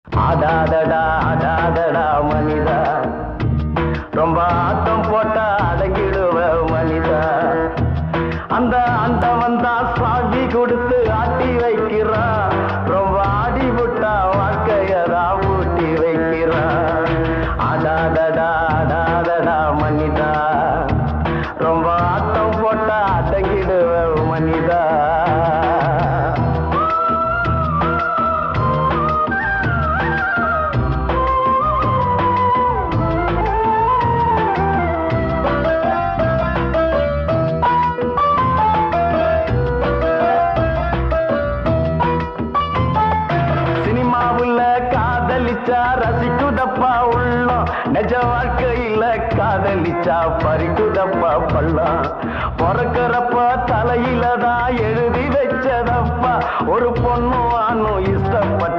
ஆடாதடா ஆடாதடா மனிதா, ரொம்ப ஆட்டம் போட்டா அடங்கிடுவ மனிதா. அந்த ஆண்டவன் தான் சாவி கொடுத்து ஆட்டி வைக்கிறான், ரொம்ப ஆடி விட்டா வாழ்க்கையதா ஊட்டி வைக்கிறான். ஆடாதடா ஆடாதடா மனிதா, ரொம்ப ஆட்டம் போட்டா அடங்கிடுவ மனிதா. ரசிக்குதப்பா உள்ளம், நிஜ வாழ்க்கையில காதலிச்சா பறிக்குதப்பா பள்ளம். பிறக்கிறப்ப தலையில தான் எழுதி வச்சதப்பா, ஒரு பொண்ணு ஆணும் இஷ்டப்பட்ட